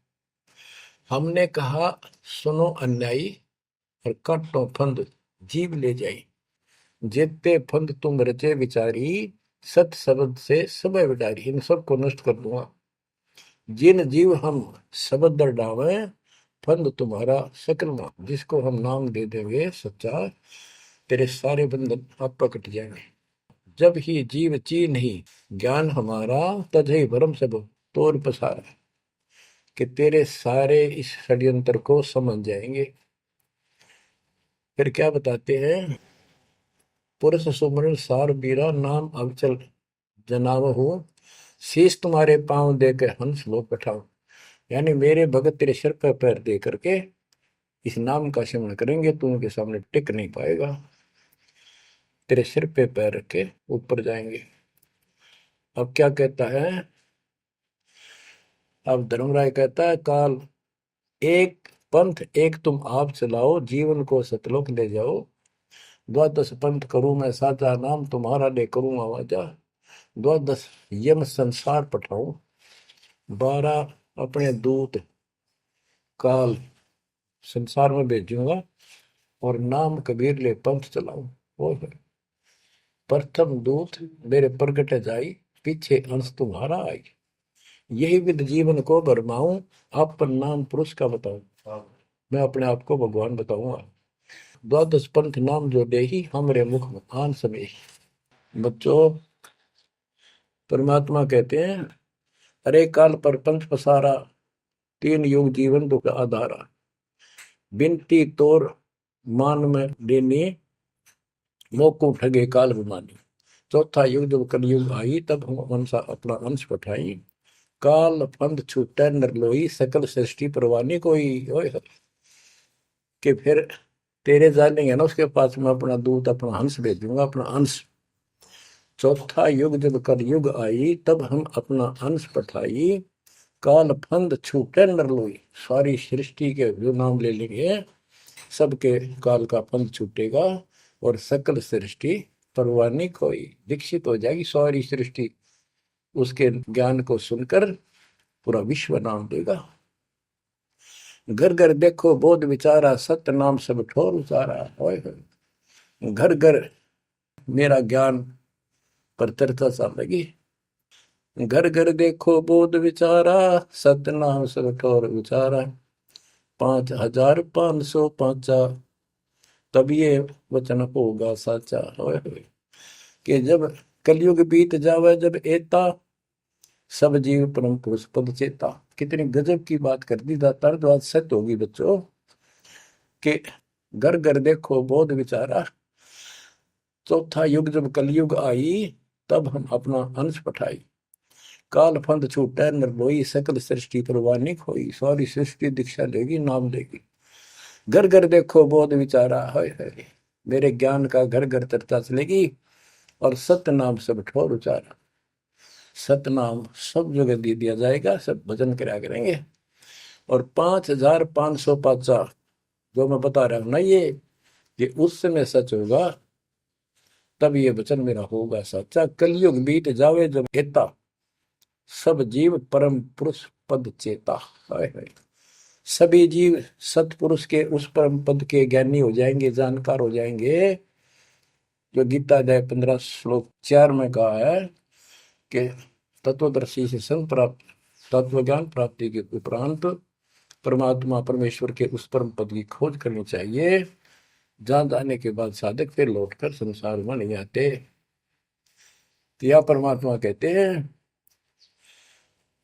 हमने कहा सुनो अन्यायी, और काटो फंद जीव ले जाई। जेते फंद तुम रचे विचारी, सत शब्द से सब विडारी। इन सबको नष्ट कर दूंगा। जिन जीव हम शब्द दर डावे, फंद तुम्हारा सकल ना। जिसको हम नाम दे देंगे सच्चा, तेरे सारे बंधन आप कट जाएंगे। जब ही जीव ची नहीं ज्ञान हमारा, तजहि भरम सब तोर पसारा। कि तेरे सारे इस षड्यंत्र को समझ जाएंगे। फिर क्या बताते हैं, पुरुष सुमरन सार बीरा, नाम अवचल जनाव हो। शीश तुम्हारे पांव दे के हंस लो बैठाओ। यानी मेरे भगत तेरे सिर पर पैर दे करके इस नाम का सिमरण करेंगे, तू उनके सामने टिक नहीं पाएगा। तेरे सिर पे पैर रख के ऊपर जाएंगे। अब क्या कहता है, अब धर्मराय कहता है काल एक पंथ एक तुम आप चलाओ, जीवन को सतलोक ले जाओ। द्वादश पंथ करूं मैं साचा, नाम तुम्हारा ले करूं आवाजा। द्वादश यम संसार पठाऊं, 12 अपने दूत काल संसार में भेजूंगा, और नाम कबीर ले पंथ चलाऊं। और प्रथम दूत मेरे प्रगट जाई, पीछे अंश तुम्हारा आई। यही विद जीवन को भरमाऊं, अपन नाम पुरुष का बताऊं। मैं अपने आप को भगवान बताऊंगा। द्वादश पंथ नाम जो देही, हमरे मुख में आन समय। बच्चों परमात्मा कहते हैं अरे काल पर पंथ पसारा, तीन युग जीवन दुख आधारा। बिनती तोर मान में देनी, मोको ठगे काल विमानी। चौथा युग जब कलयुग आई, तब हम अंशा अपना अंश पठाई। काल पंथ छूटे नर लोई, सकल सृष्टि परवानी कोई। ओए कि फिर तेरे जानेंगे ना उसके पास मैं अपना दूत अपना हंस भेज दूंगा, अपना अंश। चौथा युग जब कलयुग आई, तब हम अपना अंश पठाई। काल फंद छूटे नर लोई, सारी सृष्टि के जो नाम ले लेंगे सबके काल का फंद छूटेगा, और सकल सृष्टि परवानी कोई दीक्षित हो जाएगी। सारी सृष्टि उसके ज्ञान को सुनकर पूरा विश्व नाम देगा। घर घर देखो बोध विचारा, सत्य नाम सब ठोर उचारा। ओए होए। घर घर मेरा ज्ञान पर चर्चा चल लगी। घर घर देखो बोध विचारा, सत्य नाम सब ठोर उचारा। 5505 तब ये वचन होगा साचा। ओए होए। कि जब कलयुग बीत जावे, जब एता सब जीव परम पुरुष पद चेता। कितनी गजब की बात कर दी दातार, जो आज सत्य होगी बच्चों। कि घर घर देखो बोध विचारा, चौथा युग जब कलयुग आई, तब हम अपना अंश पठाई। काल फंद छूटे निर्लोई, सकल सृष्टि परवानी खोई। सारी सृष्टि दीक्षा लेगी, नाम लेगी। घर घर देखो बोध विचारा, है मेरे ज्ञान का घर घर चर्चा चलेगी। और सत्य नाम सब ठोर उचारा। सतनाम सब जगह दे दिया जाएगा, सब भजन करा करेंगे। और 5505 जो मैं बता रहा हूं ना, ये उस समय सच होगा, तब ये वचन मेरा होगा सच्चा। कलयुग बीत जावे जब एता, सब जीव परम पुरुष पद चेता। हाय हाय। सभी जीव सतपुरुष के उस परम पद के ज्ञानी हो जाएंगे, जानकार हो जाएंगे। जो गीता अध्याय 15 श्लोक 4 में कहा है कि तत्वदर्शी से संग प्राप्त, तत्व ज्ञान प्राप्ति के उपरांत परमात्मा परमेश्वर के उस परम पद की खोज करनी चाहिए, जहां जाने के बाद साधक फिर लौटकर संसार में नहीं आते। तो यह परमात्मा कहते हैं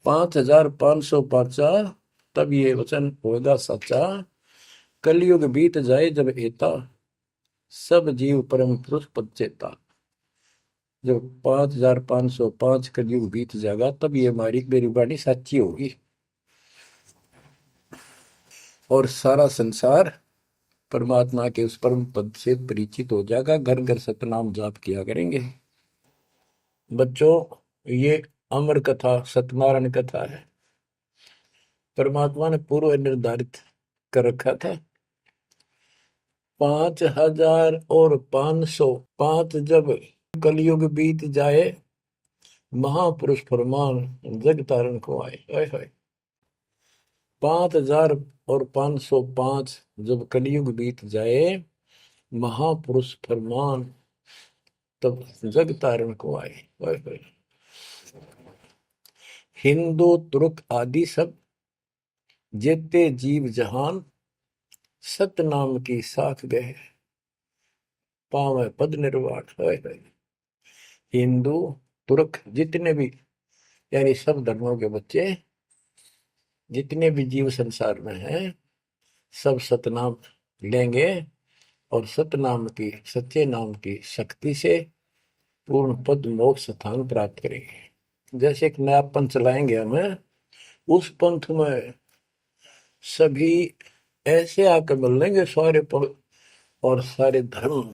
5505 तब ये वचन होगा सच्चा। कलयुग बीत जाए जब एता, सब जीव परम पुरुष पद चेता। जब 5505 कलयुग बीत जाएगा, तब ये हमारी मेरी वाणी सच्ची होगी और सारा संसार परमात्मा के उस परम पद से परिचित हो जाएगा। घर घर सतनाम जाप किया करेंगे। बच्चों, ये अमर कथा सत्यनारायण कथा है। परमात्मा ने पूर्व निर्धारित कर रखा था। 5505 जब कलयुग बीत जाए, महापुरुष फरमान जग तारण को आए। 5505 जब कलयुग बीत जाए, महापुरुष फरमान तब जग तारण को आए। हिंदू तुर्क आदि सब जेते जीव जहान, सत नाम की साख गए, पावे पद निर्वाण। हिंदू तुर्क जितने भी, यानी सब धर्मों के बच्चे, जितने भी जीव संसार में हैं, सब सतनाम लेंगे और सतनाम की, सच्चे नाम की शक्ति से पूर्ण पद मोक्ष स्थान प्राप्त करेंगे। जैसे एक नया पंथ चलाएंगे हमें, उस पंथ में सभी ऐसे आकर मिल लेंगे, सारे पद और सारे धर्म।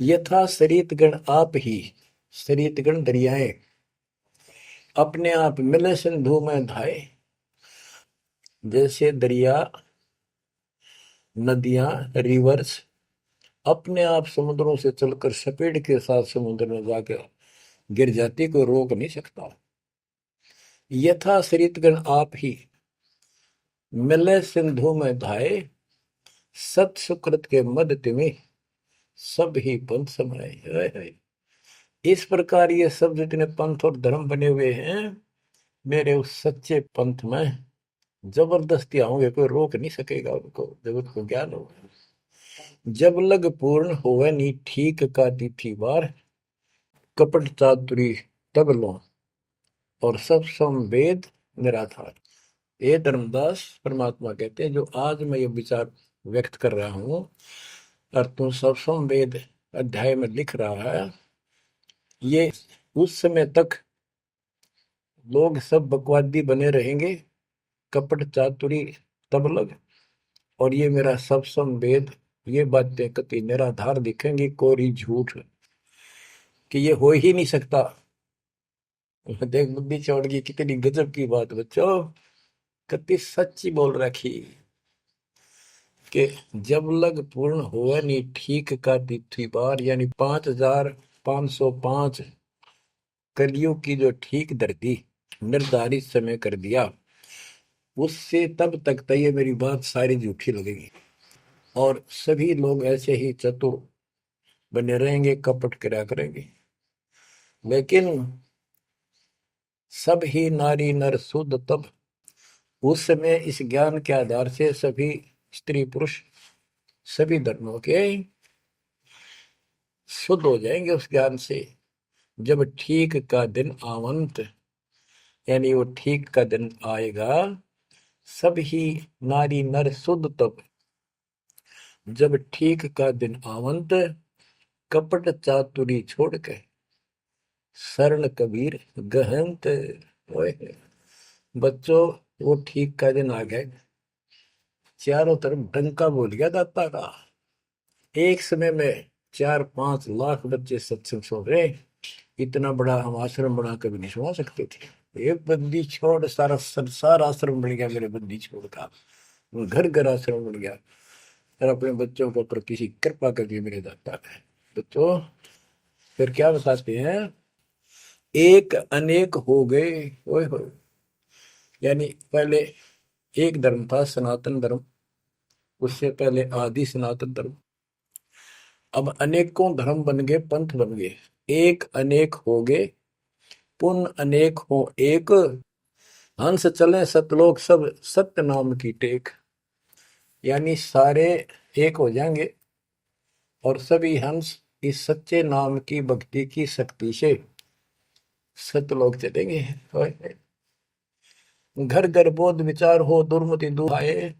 यथा शरीत गण आप ही, शरीत गण दरियाएं अपने आप मिले सिंधु में धाए। जैसे दरिया, नदियां, रिवर्स अपने आप समुद्रों से चलकर सपेट के साथ समुद्र में जाकर गिर जाती, को रोक नहीं सकता। यथा शरीतगण आप ही मिले सिंधु में धाए, सत सुकृत के मद तिमि सब ही पंथ समाये। इस प्रकार ये सब जितने पंथ और धर्म बने हुए हैं, मेरे उस सच्चे पंथ में जबरदस्ती आऊंगे, कोई रोक नहीं सकेगा उनको, जब उनको ज्ञान होगा। जब लग पूर्ण होवे नी ठीक का तिथि बार, कपट चातुरी तब लो और सब संवेद निराधार। ये धर्मदास परमात्मा कहते हैं, जो आज मैं ये विचार व्यक्त कर रहा हूं और तुम सब संवेद अध्याय में लिख रहा है, ये उस समय तक लोग सब बकवादी बने रहेंगे, कपट चातुरी तब लग, और ये मेरा सब संवेद, ये बातें कति निराधार दिखेंगी, कोरी झूठ, कि ये हो ही नहीं सकता। देख बुद्धि चौड़ की कितनी गजब की बात बच्चों, कति सच्ची बोल रखी। कि जब लग पूर्ण हुआ नहीं ठीक का तिथि बार, यानी 5505 कलियुग की जो ठीक धरती निर्धारित समय कर दिया, उससे तब तक तो ये मेरी बात सारी झूठी लगेगी, और सभी लोग ऐसे ही चतुर बने रहेंगे, कपट करा करेंगे। लेकिन सब ही नारी नर शुद्ध तब, उस समय इस ज्ञान के आधार से सभी स्त्री पुरुष सभी धर्मों के शुद्ध हो जाएंगे उस ज्ञान से। जब ठीक का दिन आवंत, यानी वो ठीक का दिन आएगा, सब ही नारी नर शुद्ध तब, जब ठीक का दिन आवंत, कपट चातुरी छोड़ के शरण कबीर गहंत। ओए बच्चों, वो ठीक का दिन आ गए, चारों तरफ डंका बोल गया दाता का। एक समय में 4-5 लाख बच्चे सत्संग सुन रहे। इतना बड़ा हम आश्रम बना कभी नहीं सुना सकते थे। एक बंदी छोड़ सारा संसार आश्रम बन गया मेरे बंदी छोड़ का, घर घर आश्रम बन गया। और अपने बच्चों के ऊपर किसी कृपा कर दी मेरे दाता ने। बच्चों फिर क्या बताते हैं, एक अनेक हो गए। ओए होए, यानी पहले एक धर्म था सनातन धर्म, उससे पहले आदि सनातन धर्म, अब अनेकों धर्म बन गए, पंथ बन गए। एक अनेक हो गए, पुन अनेक हो एक, हंस चले सतलोक सब सत्य नाम की टेक। यानी सारे एक हो जाएंगे और सभी हंस इस सच्चे नाम की भक्ति की शक्ति से सतलोक चलेंगे। घर घर बोध विचार हो, दुर्मति दूर आए,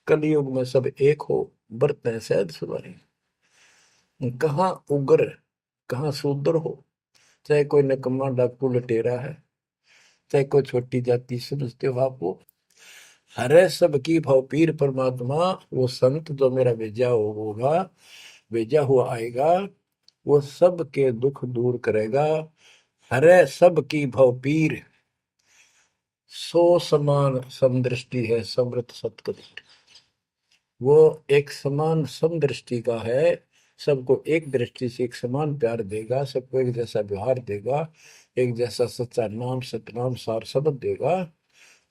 कलयुग में सब एक हो, बरतें सहज सुधारे। कहाँ उग्र कहाँ शूद्र हो, चाहे कोई नकम्मा डाकू लटेरा है, चाहे कोई छोटी जाति समझते हो आप, वो हरे सबकी भाव पीर परमात्मा। वो संत जो मेरा भेजा होगा, भेजा हुआ आएगा, वो सबके दुख दूर करेगा। हरे सबकी भाव पीर, सो समान समदृष्टि है समृत सतकबीर। वो एक समान समदृष्टि का है, सबको एक दृष्टि से एक समान प्यार देगा, सबको एक जैसा व्यवहार देगा, एक जैसा सच्चा नाम सतनाम सार शब्द देगा।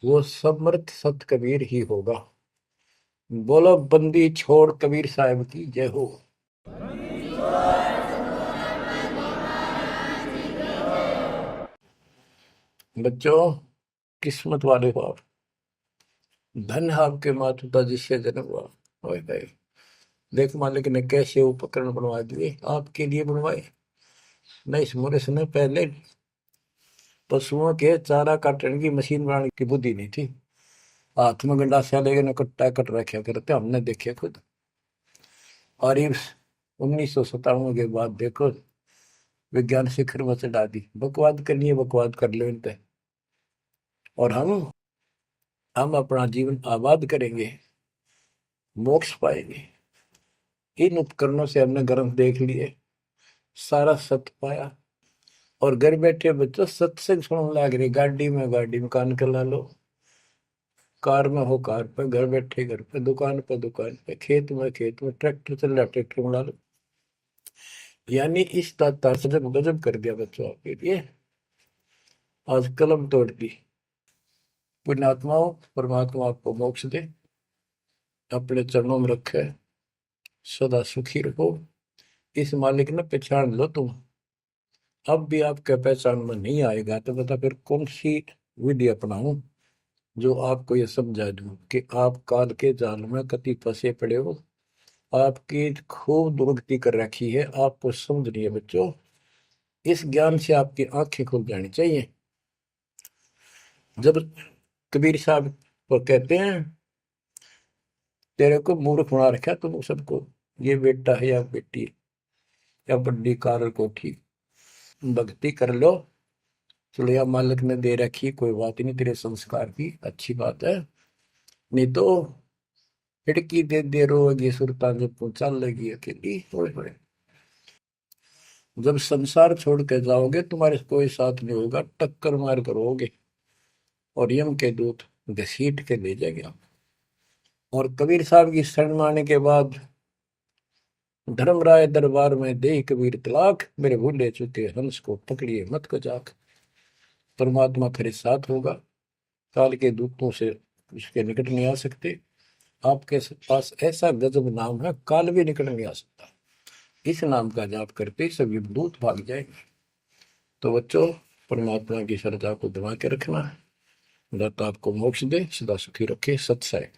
वो समर्थ सत कबीर ही होगा। बोलो बंदी छोड़ कबीर साहब की जय हो। बच्चों, किस्मत वाले हो आप, धन है आपके माता पिता जिससे जन्म हुआ। ओए भाई, देख मालिक ने कैसे उपकरण बनवा दिए, आपके लिए बनवाए। नहीं समोरे समय पहले पशुओं के चारा काटने की मशीन बनाने की बुद्धि नहीं थी। हाथ में गंडासा लेके न कट्टा कट रखे करते, हमने देखे खुद। और ये 1957 के बाद देखो विज्ञान शिखर में चढ़ा दी। बकवाद करनी है, बकवाद कर लो इन पे, और हम अपना जीवन आबाद करेंगे, मोक्ष पाएंगे। इन उपकरणों से हमने ग्रंथ देख लिए, सारा सत्य पाया, और घर बैठे बच्चों सत्संग सुनने लग रही। गाड़ी में कान कर ला लो, कार में हो कार पे, घर बैठे घर पे, दुकान पे दुकान पे, खेत में खेत में, ट्रैक्टर चल रहा ट्रैक्टर में ला लो। यानी इस तार से जब गजब कर दिया बच्चों आपके लिए, आज कलम तोड़ दी। पुण्यात्माओं, परमात्मा आपको मोक्ष दे, अपने चरणों में रखे, सदा सुखी रहो। इस मालिक ने पहचान लो तुम। अब भी आपके पहचान में नहीं आएगा तो बता फिर कौन सी विधि अपनाऊं जो आपको ये समझा दूं कि आप काल के जाल में कति फंसे पड़े हो। आपकी खूब दुर्गति कर रखी है, आपको समझ नहीं है बच्चों। इस ज्ञान से आपकी आंखें खुल जानी चाहिए। जब कबीर साहब को कहते हैं तेरे को मूर्ख बना रखा तुम सबको, ये बेटा है या बेटी है या बड्डी कार कोठी, भक्ति कर लो, चलो या मालिक ने दे रखी, कोई बात नहीं, तेरे संस्कार की अच्छी बात है। नहीं तो खिड़की दे रोगी सुरता जब पहुंचा लगी अकेली। होए होए, जब संसार छोड़ के जाओगे तुम्हारे कोई साथ नहीं होगा, टक्कर मार करोगे और यम के दूत घसीट के ले जाएंगे आप। और कबीर साहब की शरण मारने के बाद धर्मराय दरबार में दे कबीर तलाक, मेरे भूले चुके हंस को पकड़िए मत को जाक। परमात्मा फिर साथ होगा, काल के दूतों से इसके निकट नहीं आ सकते। आपके पास ऐसा गजब नाम है, काल भी निकट नहीं आ सकता। इस नाम का जाप करते ही सभी दूत भाग जाएंगे। तो बच्चों, परमात्मा की श्रद्धा को दबा के रखना है। दाता आपको मोक्ष दे, सदा सुखी रखे। सत्सय।